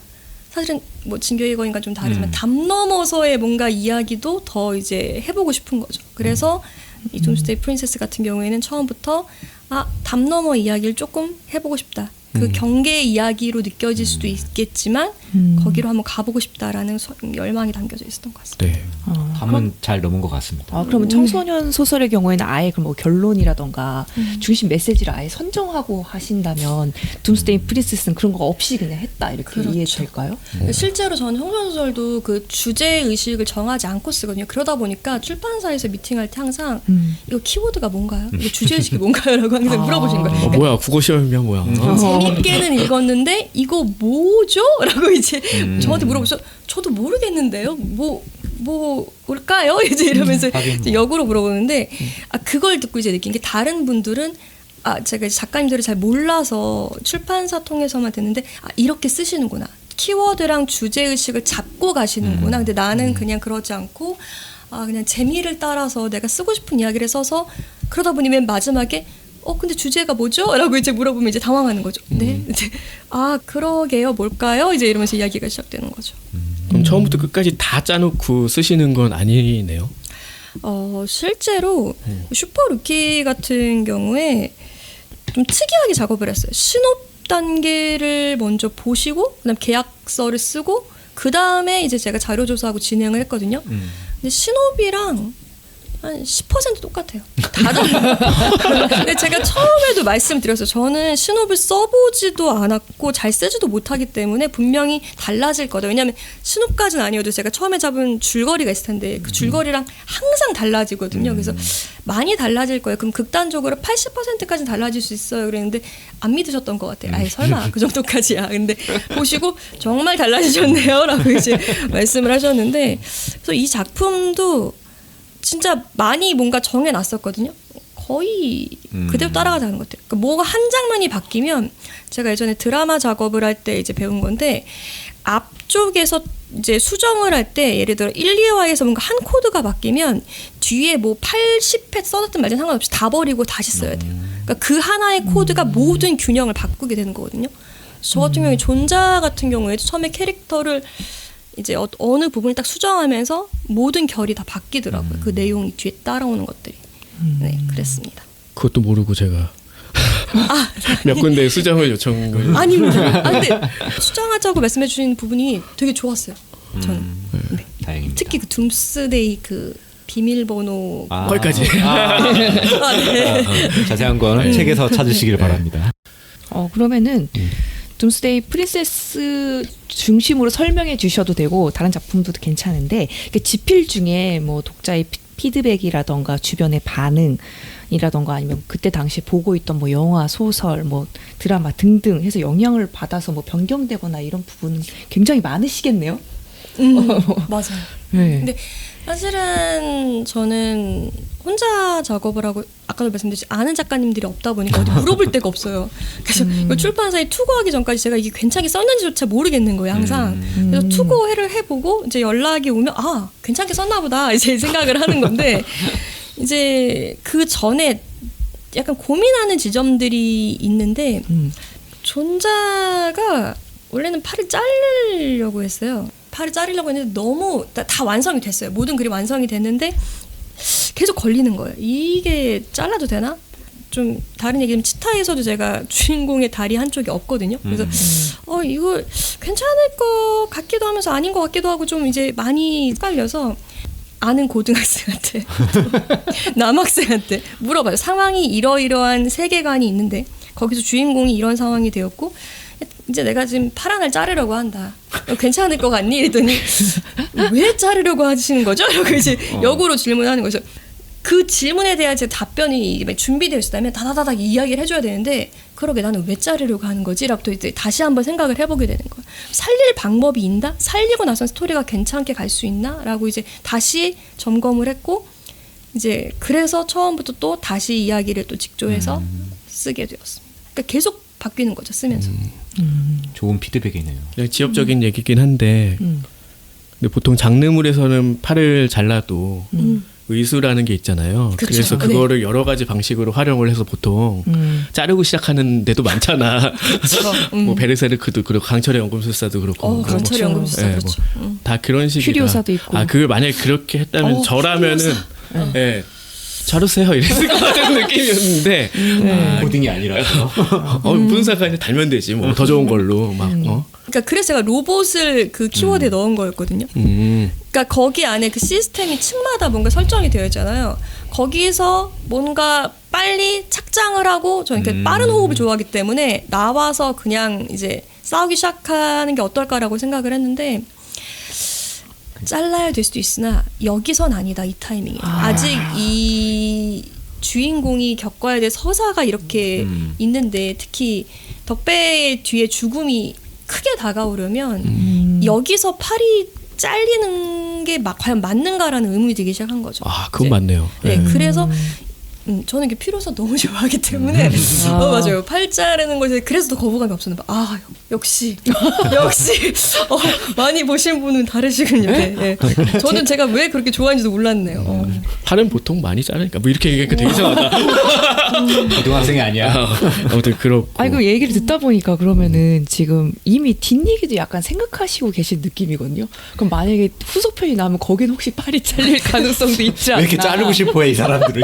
사실은 뭐 진격의 거인과 좀 다르지만 담 넘어서의 뭔가 이야기도 더 이제 해보고 싶은 거죠. 그래서 이 둠스데이 프린세스 같은 경우에는 처음부터 담 넘어 이야기를 조금 해보고 싶다. 그 경계의 이야기로 느껴질 수도 있겠지만 거기로 한번 가보고 싶다라는 열망이 담겨져 있었던 것 같습니다. 네. 담은 잘 넘은 것 같습니다. 그러면 청소년 소설의 경우에는 아예 뭐 결론이라던가 중심 메시지를 아예 선정하고 하신다면 둠스데이 프린세스는 그런 거 없이 그냥 했다 이렇게 그렇죠. 이해될까요? 실제로 저는 청소년 소설도 그 주제 의식을 정하지 않고 쓰거든요. 그러다 보니까 출판사에서 미팅할 때 항상 이거 키워드가 뭔가요? 이거 주제 의식이 뭔가요?라고 항상 물어보시는 거예요. 뭐야 국어 시험이면 뭐야? 재밌게는 읽었는데 이거 뭐죠? 라고 이제 저한테 물어보셔서 저도 모르겠는데요. 뭘까요? 이제 이러면서 이제 역으로 물어보는데 그걸 듣고 이제 느낀 게 다른 분들은 제가 작가님들을 잘 몰라서 출판사 통해서만 듣는데 이렇게 쓰시는구나. 키워드랑 주제의식을 잡고 가시는구나. 근데 나는 그냥 그러지 않고 그냥 재미를 따라서 내가 쓰고 싶은 이야기를 써서 그러다 보니 맨 마지막에 근데 주제가 뭐죠? 라고 이제 물어보면 이제 당황하는 거죠. 네. 이제 그러게요. 뭘까요? 이제 이러면서 이야기가 시작되는 거죠. 그럼 처음부터 끝까지 다 짜놓고 쓰시는 건 아니네요. 실제로 슈퍼루키 같은 경우에 좀 특이하게 작업을 했어요. 신업 단계를 먼저 보시고 그다음 계약서를 쓰고 그 다음에 이제 제가 자료 조사하고 진행을 했거든요. 근데 신업이랑 한 10% 똑같아요. 다른. 근데 제가 처음에도 말씀드렸어요. 저는 신업을 써보지도 않았고 잘 쓰지도 못하기 때문에 분명히 달라질 거다. 왜냐하면 신업까지는 아니어도 제가 처음에 잡은 줄거리가 있을 텐데 그 줄거리랑 항상 달라지거든요. 그래서 많이 달라질 거예요. 그럼 극단적으로 80%까지 달라질 수 있어요. 그랬는데 안 믿으셨던 것 같아요. 아이 설마 그 정도까지야. 근데 보시고 정말 달라지셨네요. 라고 이제 말씀을 하셨는데 그래서 이 작품도 진짜 많이 뭔가 정해놨었거든요. 거의 그대로 따라가자는 것 같아요. 그러니까 뭐가 한 장면이 바뀌면 제가 예전에 드라마 작업을 할 때 이제 배운 건데 앞쪽에서 이제 수정을 할 때 예를 들어 1, 2화에서 뭔가 한 코드가 바뀌면 뒤에 뭐 80회 써놨든 말든 상관없이 다 버리고 다시 써야 돼요. 그러니까 그 하나의 코드가 모든 균형을 바꾸게 되는 거거든요. 저 같은 경우에 존자 같은 경우에도 처음에 캐릭터를 이제 어느 부분을 딱 수정하면서 모든 결이 다 바뀌더라고요. 그 내용이 뒤에 따라오는 것들이. 네, 그랬습니다. 그것도 모르고 제가 몇 군데 수정을 요청을. 아닙니다. 근데 수정하자고 말씀해 주신 부분이 되게 좋았어요. 저는. 네. 다행입니다. 특히 그 둠스데이 그 비밀번호. 거기까지. 네. 자세한 건 책에서 찾으시길 바랍니다. 그러면은 둠스데이 프린세스 중심으로 설명해 주셔도 되고 다른 작품도 괜찮은데 지필 중에 뭐 독자의 피드백이라던가 주변의 반응이라던가 아니면 그때 당시 보고 있던 뭐 영화, 소설, 뭐 드라마 등등 해서 영향을 받아서 뭐 변경되거나 이런 부분은 굉장히 많으시겠네요. 맞아요. 네. 근데 사실은 저는 혼자 작업을 하고 아까도 말씀드렸지 아는 작가님들이 없다 보니까 어디 물어볼 데가 없어요. 그래서 이거 출판사에 투고하기 전까지 제가 이게 괜찮게 썼는지조차 모르겠는 거예요, 항상. 그래서 투고를 해보고 이제 연락이 오면 괜찮게 썼나 보다 이제 생각을 하는 건데 이제 그 전에 약간 고민하는 지점들이 있는데 존자가 원래는 팔을 자르려고 했어요. 팔을 자르려고 했는데 너무 다 완성이 됐어요. 모든 그림 완성이 됐는데 계속 걸리는 거예요. 이게 잘라도 되나? 좀 다른 얘기는 치타에서도 제가 주인공의 다리 한쪽이 없거든요. 그래서 이거 괜찮을 것 같기도 하면서 아닌 것 같기도 하고 좀 이제 많이 헷갈려서 아는 고등학생한테 남학생한테 물어봐요. 상황이 이러이러한 세계관이 있는데 거기서 주인공이 이런 상황이 되었고 이제 내가 지금 팔 하나를 자르려고 한다. 괜찮을 것 같니? 이랬더니 왜 자르려고 하시는 거죠? 이러고 이제 역으로 질문하는 거죠. 그 질문에 대한 제 답변이 준비되어 있었다면 다다다닥 이야기를 해줘야 되는데 그러게 나는 왜 자르려고 하는 거지? 라고 또 이제 다시 한번 생각을 해보게 되는 거예요. 살릴 방법이 있나? 살리고 나선 스토리가 괜찮게 갈 수 있나? 라고 이제 다시 점검을 했고 이제 그래서 처음부터 또 다시 이야기를 또 직조해서 쓰게 되었습니다. 그러니까 계속 바뀌는 거죠, 쓰면서. 좋은 피드백이네요. 그냥 지엽적인 얘기긴 한데 근데 보통 장르물에서는 팔을 잘라도 의수라는 게 있잖아요. 그쵸. 그래서 그거를 여러 가지 방식으로 활용을 해서 보통 자르고 시작하는 데도 많잖아. 뭐 베르세르크도 그렇고 강철의 연금술사도 그렇고. 강철의 연금술사 그렇죠. 다 그런 식이라. 퓨리오사도 있고. 그걸 만약에 그렇게 했다면 저라면은 예. 자르세요 이랬을 것 같은 느낌이었는데 코딩이 아니라서 분사가 이제 달면 되지 뭐 더 좋은 걸로 막 그러니까 그래서 제가 로봇을 그 키워드에 넣은 거였거든요. 그러니까 거기 안에 그 시스템이 층마다 뭔가 설정이 되어 있잖아요. 거기서 뭔가 빨리 착장을 하고 저는 이렇게 빠른 호흡을 좋아하기 때문에 나와서 그냥 이제 싸우기 시작하는 게 어떨까라고 생각을 했는데 잘라야 될 수도 있으나 여기선 아니다 이 타이밍에 아직 이 주인공이 겪어야 될 서사가 이렇게 있는데 특히 덕배의 뒤에 죽음이 크게 다가오려면 여기서 팔이 잘리는 게 과연 맞는가라는 의문이 들기 시작한 거죠. 그건 이제. 맞네요. 네, 그래서 저는 이게 필요성 너무 좋아하기 때문에 맞아요. 팔 자르는 것에 그래서 더 거부감이 없었나 봐. 아 역시 많이 보신 분은 다르시군요. 네. 저는 제가 왜 그렇게 좋아하는지도 몰랐네요. 팔은 보통 많이 자르니까 뭐 이렇게 얘기하니까 되게 이상하다. 고등학생이 아니야. 아무튼 그렇고. 아니 그 얘기를 듣다 보니까 그러면은 지금 이미 뒷얘기도 약간 생각하시고 계신 느낌이거든요. 그럼 만약에 후속편이 나오면 거긴 혹시 팔이 잘릴 가능성도 있지 않나? 왜 이렇게 자르고 싶어해 이 사람들이?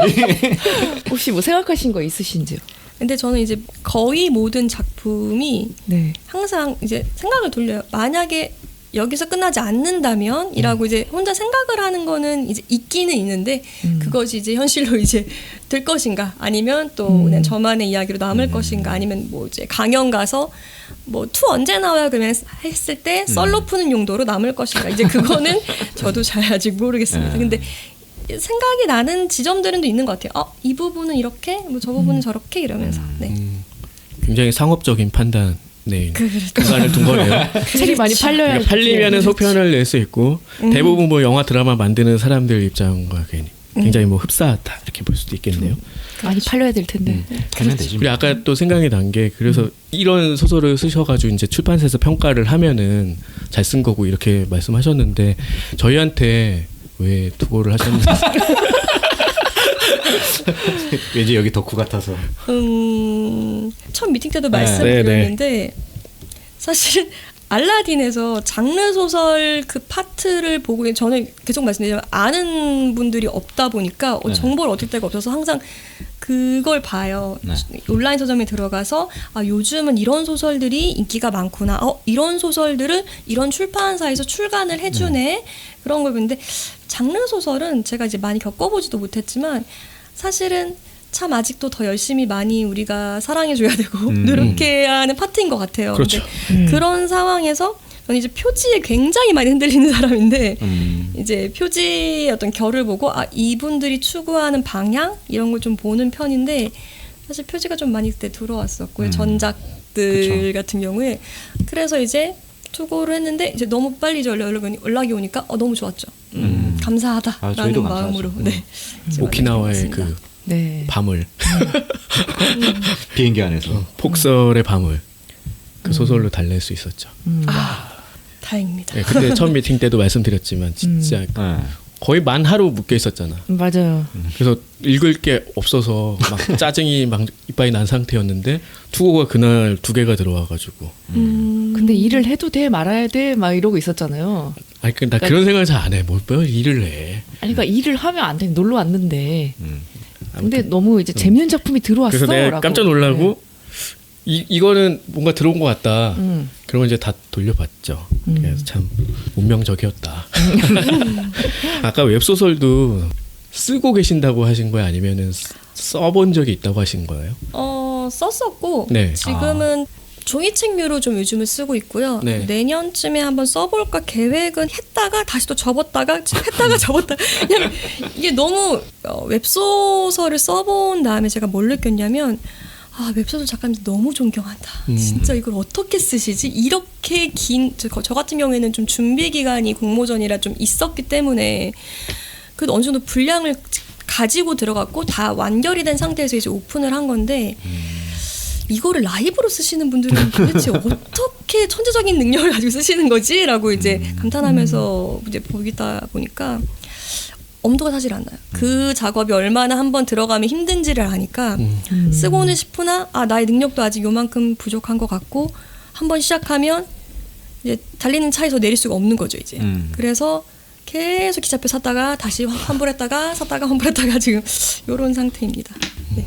혹시 뭐 생각하신 거 있으신지요? 근데 저는 이제 거의 모든 작품이 네. 항상 이제 생각을 돌려요. 만약에 여기서 끝나지 않는다면이라고 이제 혼자 생각을 하는 거는 이제 있기는 있는데 그것이 이제 현실로 이제 될 것인가 아니면 또 그냥 저만의 이야기로 남을 것인가 아니면 뭐 이제 강연 가서 뭐 투 언제 나와요 그러면 했을 때 썰로 푸는 용도로 남을 것인가 이제 그거는 저도 잘 아직 모르겠습니다. 근데 생각이 나는 지점들은 또 있는 것 같아요. 이 부분은 이렇게, 뭐 저 부분은 저렇게 이러면서. 네. 굉장히 상업적인 판단. 네. 그렇죠. 시간을 둔 거네요. 책이 많이 팔려야 그러니까 팔리면은 속편을 낼 수 있고 대부분 뭐 영화 드라마 만드는 사람들 입장과 굉장히 뭐 흡사하다 이렇게 볼 수도 있겠네요. 많이 팔려야 될 텐데. 하면 되지. 그리고 아까 또 생각이 난 게 그래서 이런 소설을 쓰셔가지고 이제 출판사에서 평가를 하면은 잘 쓴 거고 이렇게 말씀하셨는데 저희한테 왜 투고를 하셨는지 왠지 여기 덕후 같아서. 첫 미팅 때도 말씀드렸는데 사실 알라딘에서 장르 소설 그 파트를 보고 저는 계속 말씀드리지만 아는 분들이 없다 보니까 정보를 얻을 데가 없어서 항상 그걸 봐요. 네. 온라인 서점에 들어가서 요즘은 이런 소설들이 인기가 많구나. 이런 소설들을 이런 출판사에서 출간을 해주네. 그런 걸 보는데 장르 소설은 제가 이제 많이 겪어보지도 못했지만 사실은 참 아직도 더 열심히 많이 우리가 사랑해줘야 되고 노력해야 하는 파트인 것 같아요. 그렇죠. 그런 상황에서 저는 이제 표지에 굉장히 많이 흔들리는 사람인데 이제 표지의 어떤 결을 보고 이분들이 추구하는 방향 이런 걸 좀 보는 편인데 사실 표지가 좀 많이 그때 들어왔었고요. 전작들 그쵸. 같은 경우에 그래서 이제 투고를 했는데 이제 너무 빨리 연락이 오니까 너무 좋았죠. 감사하다라는 저희도 마음으로 감사하죠. 네. 오키나와의 그 네. 밤을 비행기 안에서. 폭설의 밤을 그 소설로 달랠 수 있었죠. 다행입니다. 네, 그때 첫 미팅 때도 말씀드렸지만 진짜 네. 거의 만 하루 묶여 있었잖아. 맞아요. 그래서 읽을 게 없어서 막 짜증이 막 이빨이 난 상태였는데 투고가 그날 2개가 들어와가지고. 근데 일을 해도 돼 말아야 돼 막 이러고 있었잖아요. 아니 나 그런 생각을 잘 안 해. 뭘 일을 해. 아니 그러니까 일을 하면 안 돼. 놀러 왔는데. 근데 아무튼. 너무 이제 재밌는 작품이 들어왔어. 그래서 내가 라고. 깜짝 놀라고 이거는 뭔가 들어온 것 같다. 그러면 이제 다 돌려봤죠. 그래서 참 운명적이었다. 아까 웹소설도 쓰고 계신다고 하신 거예요? 아니면은 써본 적이 있다고 하신 거예요? 썼었고 네. 지금은 종이책류로 좀 요즘은 쓰고 있고요. 네. 내년쯤에 한번 써볼까 계획은 했다가 다시 또 접었다가 했다가 접었다가 그냥 이게 너무 웹소설을 써본 다음에 제가 뭘 느꼈냐면 웹소설 작가님들 너무 존경한다. 진짜 이걸 어떻게 쓰시지? 이렇게 긴 저 같은 경우에는 좀 준비 기간이 공모전이라 좀 있었기 때문에 그래도 어느 정도 분량을 가지고 들어갔고 다 완결이 된 상태에서 이제 오픈을 한 건데 이거를 라이브로 쓰시는 분들은 도대체 어떻게 천재적인 능력을 가지고 쓰시는 거지라고 이제 감탄하면서 이제 보다 보니까 엄두가 사실 안 나요. 그 작업이 얼마나 한번 들어가면 힘든지를 아니까 쓰고는 싶으나 나의 능력도 아직 요만큼 부족한 것 같고 한번 시작하면 이제 달리는 차에서 내릴 수가 없는 거죠 이제. 그래서 계속 기차표 샀다가 다시 환불했다가 샀다가 환불했다가 지금 이런 상태입니다. 네.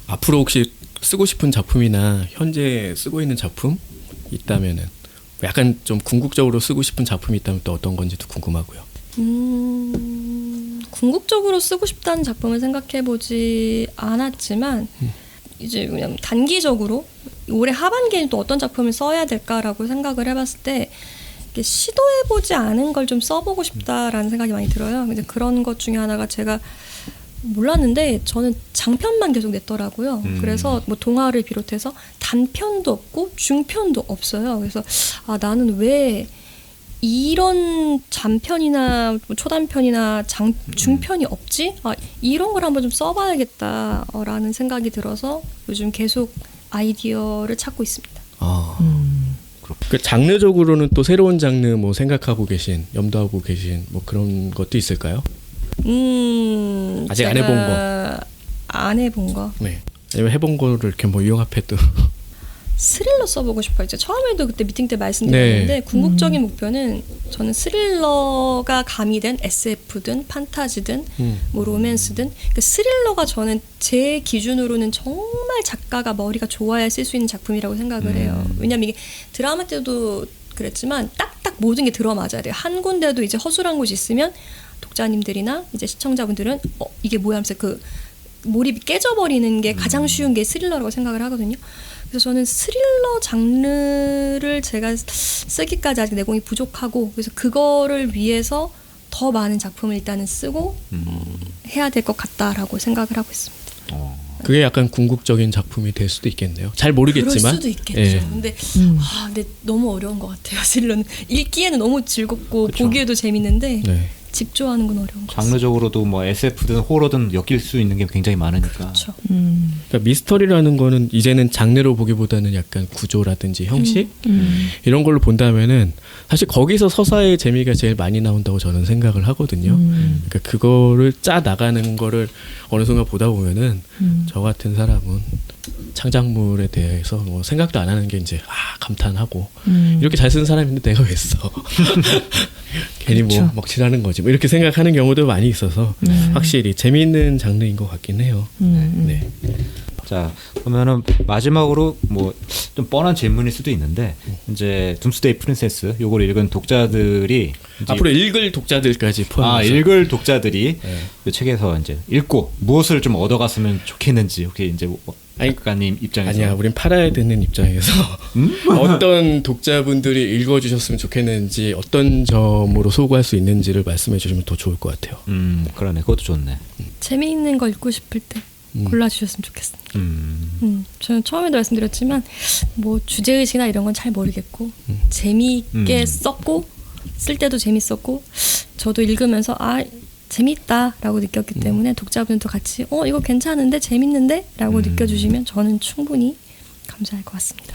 앞으로 혹시 쓰고 싶은 작품이나 현재 쓰고 있는 작품 있다면은 약간 좀 궁극적으로 쓰고 싶은 작품이 있다면 또 어떤 건지도 궁금하고요. 궁극적으로 쓰고 싶다는 작품을 생각해보지 않았지만 이제 그냥 단기적으로 올해 하반기에는 또 어떤 작품을 써야 될까라고 생각을 해봤을 때 이렇게 시도해보지 않은 걸 좀 써보고 싶다라는 생각이 많이 들어요. 근데 그런 것 중에 하나가 제가 몰랐는데 저는 장편만 계속 냈더라고요. 그래서 뭐 동화를 비롯해서 단편도 없고 중편도 없어요. 그래서 나는 왜 이런 단편이나 뭐 초단편이나 중편이 없지? 아, 이런 걸 한번 좀 써봐야겠다라는 생각이 들어서 요즘 계속 아이디어를 찾고 있습니다. 그 장르적으로는 또 새로운 장르 뭐 생각하고 계신, 염두하고 계신 뭐 그런 것도 있을까요? 아직 안 해본 거. 안 해본 거. 네. 아니면 해본 거를 이렇게 뭐 융합해도. 스릴러 써보고 싶어요. 이제 처음에도 그때 미팅 때 말씀드렸는데 네. 궁극적인 목표는 저는 스릴러가 가미된 SF든 판타지든 뭐 로맨스든 그 스릴러가 저는 제 기준으로는 정말 작가가 머리가 좋아야 쓸 수 있는 작품이라고 생각을 해요. 왜냐면 이게 드라마 때도 그랬지만 딱딱 모든 게 들어맞아야 돼요. 한 군데도 이제 허술한 곳이 있으면 독자님들이나 이제 시청자분들은 이게 뭐야 하면서 그 몰입이 깨져버리는 게 가장 쉬운 게 스릴러라고 생각을 하거든요. 그래서 저는 스릴러 장르를 제가 쓰기까지 아직 내공이 부족하고 그래서 그거를 위해서 더 많은 작품을 일단은 쓰고 해야 될 것 같다라고 생각을 하고 있습니다. 그게 약간 궁극적인 작품이 될 수도 있겠네요. 잘 모르겠지만. 그럴 수도 있겠죠. 예. 근데 너무 어려운 것 같아요. 스릴러는 읽기에는 너무 즐겁고 그쵸. 보기에도 재밌는데 네. 집중하는 건 어려운 것 같아요. 장르적으로도 뭐 SF든 호러든 엮일 수 있는 게 굉장히 많으니까. 그렇죠. 그러니까 미스터리라는 거는 이제는 장르로 보기보다는 약간 구조라든지 형식 이런 걸로 본다면은 사실 거기서 서사의 재미가 제일 많이 나온다고 저는 생각을 하거든요. 그러니까 그거를 짜 나가는 거를 어느 순간 보다 보면은 저 같은 사람은 창작물에 대해서 뭐 생각도 안 하는 게 이제 감탄하고 이렇게 잘 쓰는 사람인데 내가 왜 써? 괜히 뭐 먹칠하는 거지. 뭐 이렇게 생각하는 경우도 많이 있어서 확실히 재미있는 장르인 것 같긴 해요. 네. 자, 그러면은 마지막으로 뭐 좀 뻔한 질문일 수도 있는데 이제 둠스데이 프린세스 요걸 읽은 독자들이 이제 앞으로 읽을 독자들까지 포함해서 읽을 독자들이 이 책에서 이제 읽고 무엇을 좀 얻어갔으면 좋겠는지 혹시 이제 작가님 입장에서 아니야, 우린 팔아야 되는 입장에서 어떤 독자분들이 읽어주셨으면 좋겠는지 어떤 점으로 소구할 수 있는지를 말씀해 주시면 더 좋을 것 같아요. 그러네, 그것도 좋네. 재미있는 거 읽고 싶을 때 골라주셨으면 좋겠습니다. 저는 처음에도 말씀드렸지만 뭐 주제의식이나 이런 건 잘 모르겠고 재미있게 썼고 쓸 때도 재밌었고 저도 읽으면서 재밌다라고 느꼈기 때문에 독자분들도 같이 이거 괜찮은데 재밌는데 라고 느껴주시면 저는 충분히 감사할 것 같습니다.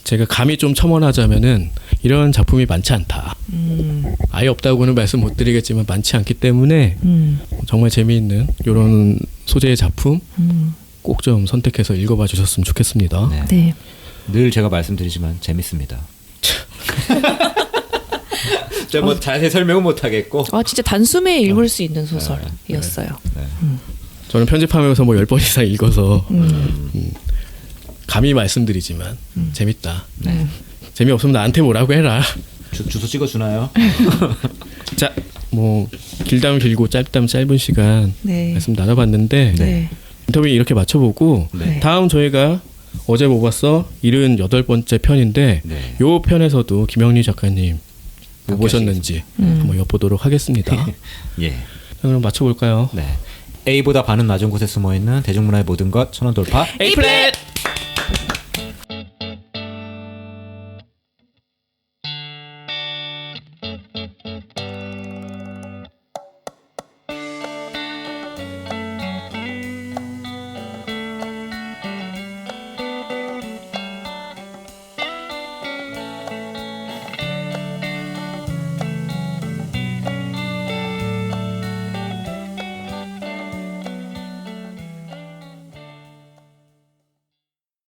제가 감히 좀 첨언하자면은 이런 작품이 많지 않다. 아예 없다고는 말씀 못 드리겠지만 많지 않기 때문에 정말 재미있는 이런 소재의 작품 꼭 좀 선택해서 읽어봐 주셨으면 좋겠습니다. 네. 네. 늘 제가 말씀드리지만 재밌습니다. 제가 뭐 자세히 설명은 못 하겠고. 진짜 단숨에 읽을 수 있는 소설이었어요. 저는 편집하면서 뭐 10번 이상 읽어서 감히 말씀드리지만 재밌다. 재미없으면 나한테 뭐라고 해라. 주소 찍어주나요? 자, 뭐 길다면 길고 짧다면 짧은 시간 네. 말씀 나눠봤는데 네. 인터뷰 이렇게 마쳐보고 네. 다음 저희가 어제 뭐 봤어? 78번째 편인데 네. 요 편에서도 김영리 작가님 뭐 함께 보셨는지 한번 엿보도록 하겠습니다. 예. 자, 그럼 맞춰볼까요? 네. A보다 반은 낮은 곳에 숨어있는 대중문화의 모든 것 천원 돌파. A 플랫!